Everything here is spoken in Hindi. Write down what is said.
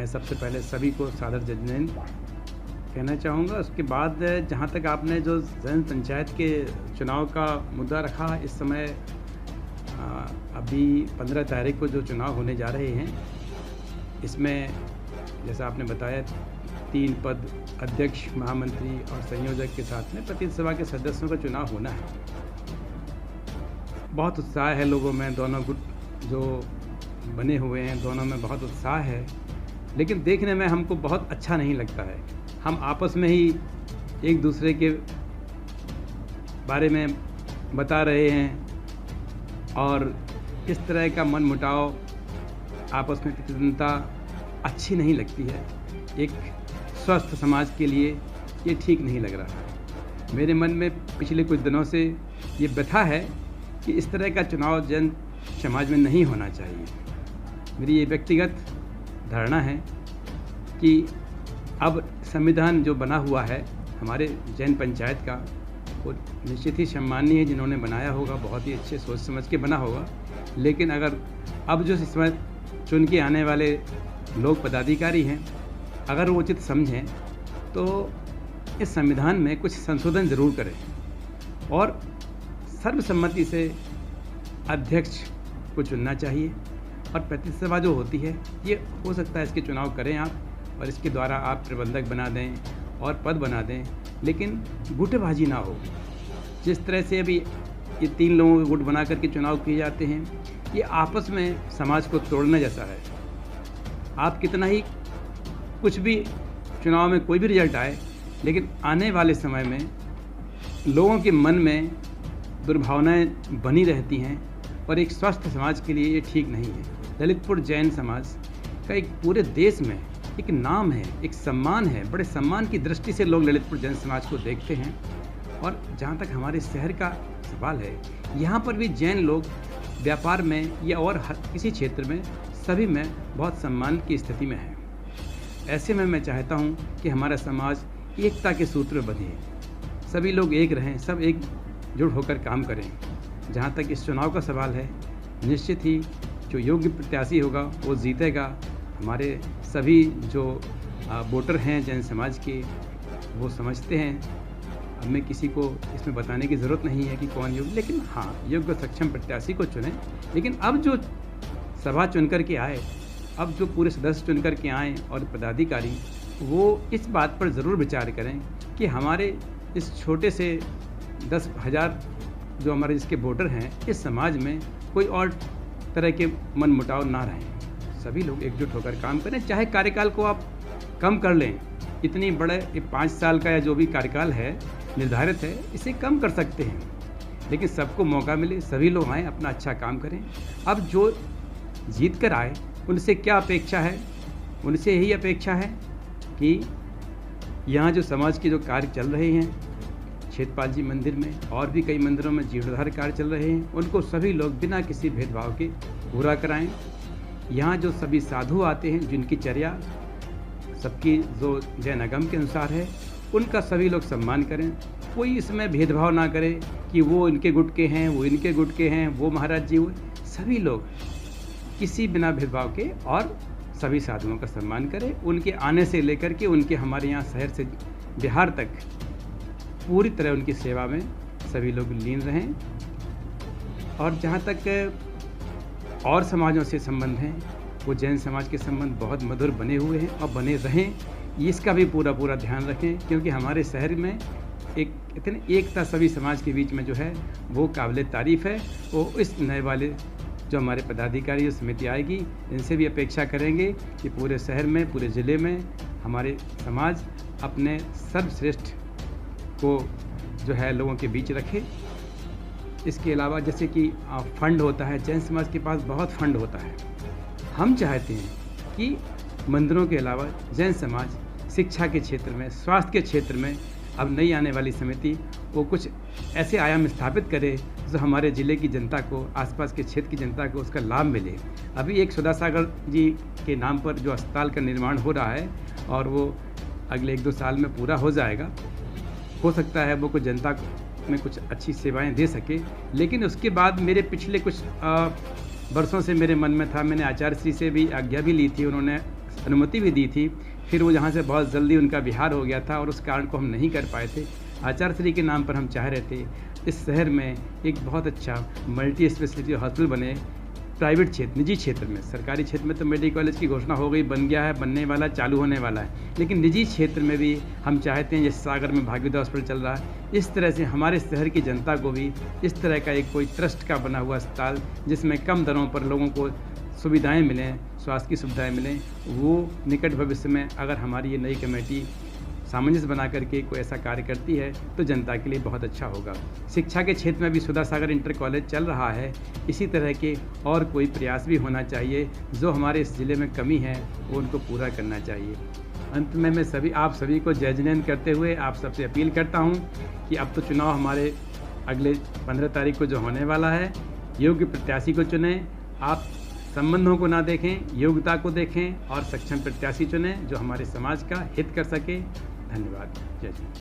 मैं सबसे पहले सभी को सादर जजमेंट कहना चाहूँगा। उसके बाद जहाँ तक आपने जो जैन पंचायत के चुनाव का मुद्दा रखा, इस समय अभी 15 तारीख को जो चुनाव होने जा रहे हैं, इसमें जैसा आपने बताया 3 पद अध्यक्ष, महामंत्री और संयोजक के साथ में प्रतिनिधि सभा के सदस्यों का चुनाव होना है। बहुत उत्साह है लोगों में, दोनों गुट जो बने हुए हैं दोनों में बहुत उत्साह है, लेकिन देखने में हमको बहुत अच्छा नहीं लगता है। हम आपस में ही एक दूसरे के बारे में बता रहे हैं और इस तरह का मनमुटाव आपस में प्रतिद्वंदिता अच्छी नहीं लगती है। एक स्वस्थ समाज के लिए ये ठीक नहीं लग रहा है। मेरे मन में पिछले कुछ दिनों से ये व्यथा है कि इस तरह का चुनाव जैन समाज में नहीं होना चाहिए। मेरी ये व्यक्तिगत धारणा है कि अब संविधान जो बना हुआ है हमारे जैन पंचायत का, वो निश्चित ही सम्माननीय है। जिन्होंने बनाया होगा बहुत ही अच्छे सोच समझ के बना होगा, लेकिन अगर अब जो इसमें चुन के आने वाले लोग पदाधिकारी हैं, अगर वो उचित समझें तो इस संविधान में कुछ संशोधन ज़रूर करें और सर्वसम्मति से अध्यक्ष को चुनना चाहिए। और प्रतिनिधि सभा जो होती है, ये हो सकता है इसके चुनाव करें आप और इसके द्वारा आप प्रबंधक बना दें और पद बना दें, लेकिन गुटबाजी ना हो। जिस तरह से अभी ये 3 लोगों के गुट बना करके चुनाव किए जाते हैं, ये आपस में समाज को तोड़ने जैसा है। आप कितना ही कुछ भी चुनाव में कोई भी रिजल्ट आए, लेकिन आने वाले समय में लोगों के मन में दुर्भावनाएं बनी रहती हैं और एक स्वस्थ समाज के लिए ये ठीक नहीं है। ललितपुर जैन समाज का एक पूरे देश में एक नाम है, एक सम्मान है। बड़े सम्मान की दृष्टि से लोग ललितपुर जैन समाज को देखते हैं। और जहाँ तक हमारे शहर का सवाल है, यहाँ पर भी जैन लोग व्यापार में या और हर किसी क्षेत्र में सभी में बहुत सम्मान की स्थिति में है। ऐसे में मैं चाहता हूँ कि हमारा समाज एकता के सूत्र में बंधे, सभी लोग एक रहें, सब एकजुट होकर काम करें। जहाँ तक इस चुनाव का सवाल है, निश्चित ही जो योग्य प्रत्याशी होगा वो जीतेगा। हमारे सभी जो वोटर हैं जैन समाज के, वो समझते हैं। अब मैं किसी को इसमें बताने की ज़रूरत नहीं है कि कौन योग्य, लेकिन हाँ, योग्य सक्षम प्रत्याशी को चुनें। लेकिन अब जो सभा चुन कर के आए, अब जो पूरे सदस्य चुन कर के आए और पदाधिकारी, वो इस बात पर ज़रूर विचार करें कि हमारे इस छोटे से 10,000 जो हमारे जिसके वोटर हैं, इस समाज में कोई और तरह के मन मुटाव ना रहें। सभी लोग एकजुट होकर काम करें। चाहे कार्यकाल को आप कम कर लें, इतनी बड़े 5 साल का या जो भी कार्यकाल है निर्धारित है, इसे कम कर सकते हैं, लेकिन सबको मौका मिले, सभी लोग आएँ, अपना अच्छा काम करें। अब जो जीत कर आए उनसे क्या अपेक्षा है? उनसे यही अपेक्षा है कि यहाँ जो समाज के जो कार्य चल रहे हैं, क्षेत्रपाल जी मंदिर में और भी कई मंदिरों में जीर्णोद्धार कार्य चल रहे हैं, उनको सभी लोग बिना किसी भेदभाव के पूरा कराएं। यहाँ जो सभी साधु आते हैं, जिनकी चर्या सबकी जो जैन आगम के अनुसार है, उनका सभी लोग सम्मान करें। कोई इसमें भेदभाव ना करे कि वो इनके गुट के हैं, वो इनके गुट के हैं, वो महाराज जी हुए। सभी लोग किसी बिना भेदभाव के और सभी साधुओं का सम्मान करें। उनके आने से लेकर के उनके हमारे यहाँ शहर से बिहार तक पूरी तरह उनकी सेवा में सभी लोग लीन रहें। और जहाँ तक और समाजों से संबंध हैं, वो जैन समाज के संबंध बहुत मधुर बने हुए हैं और बने रहें, इसका भी पूरा ध्यान रखें। क्योंकि हमारे शहर में एक इतनी एकता सभी समाज के बीच में जो है वो काबिल तारीफ़ है। वो इस नए वाले जो हमारे पदाधिकारी समिति आएगी, इनसे भी अपेक्षा करेंगे कि पूरे शहर में, पूरे ज़िले में हमारे समाज अपने सर्वश्रेष्ठ को जो है लोगों के बीच रखे। इसके अलावा जैसे कि फंड होता है, जैन समाज के पास बहुत फंड होता है। हम चाहते हैं कि मंदिरों के अलावा जैन समाज शिक्षा के क्षेत्र में, स्वास्थ्य के क्षेत्र में अब नई आने वाली समिति वो कुछ ऐसे आयाम स्थापित करे जो हमारे ज़िले की जनता को, आसपास के क्षेत्र की जनता को उसका लाभ मिले। अभी एक सौदासागर जी के नाम पर जो अस्पताल का निर्माण हो रहा है और वो अगले 1-2 साल में पूरा हो जाएगा, हो सकता है वो कुछ जनता में कुछ अच्छी सेवाएं दे सके। लेकिन उसके बाद मेरे पिछले कुछ वर्षों से मेरे मन में था, मैंने आचार्य श्री से भी आज्ञा भी ली थी, उन्होंने अनुमति भी दी थी, फिर वो यहाँ से बहुत जल्दी उनका बिहार हो गया था और उस कारण को हम नहीं कर पाए थे। आचार्य के नाम पर हम चाह रहे थे इस शहर में एक बहुत अच्छा मल्टी स्पेशलिटी हॉस्पिटल बने, प्राइवेट क्षेत्र, निजी क्षेत्र में। सरकारी क्षेत्र में तो मेडिकल कॉलेज की घोषणा हो गई, बन गया है, बनने वाला, चालू होने वाला है, लेकिन निजी क्षेत्र में भी हम चाहते हैं, जैसे सागर में भागीरथी हॉस्पिटल चल रहा है, इस तरह से हमारे शहर की जनता को भी इस तरह का एक कोई ट्रस्ट का बना हुआ अस्पताल जिसमें कम दरों पर लोगों को सुविधाएं मिलें, स्वास्थ्य की सुविधाएं मिलें, वो निकट भविष्य में अगर हमारी ये नई कमेटी सामंजस्य बना करके कोई ऐसा कार्य करती है तो जनता के लिए बहुत अच्छा होगा। शिक्षा के क्षेत्र में भी सुधा सागर इंटर कॉलेज चल रहा है, इसी तरह के और कोई प्रयास भी होना चाहिए। जो हमारे इस ज़िले में कमी है वो उनको पूरा करना चाहिए। अंत में मैं आप सभी को जय जिनेंद्र करते हुए आप सबसे अपील करता हूँ कि अब तो चुनाव हमारे अगले 15 तारीख को जो होने वाला है, योग्य प्रत्याशी को चुनें। आप संबंधों को ना देखें, योग्यता को देखें और सक्षम प्रत्याशी चुनें जो हमारे समाज का हित कर सके। धन्यवाद। जय हिंद।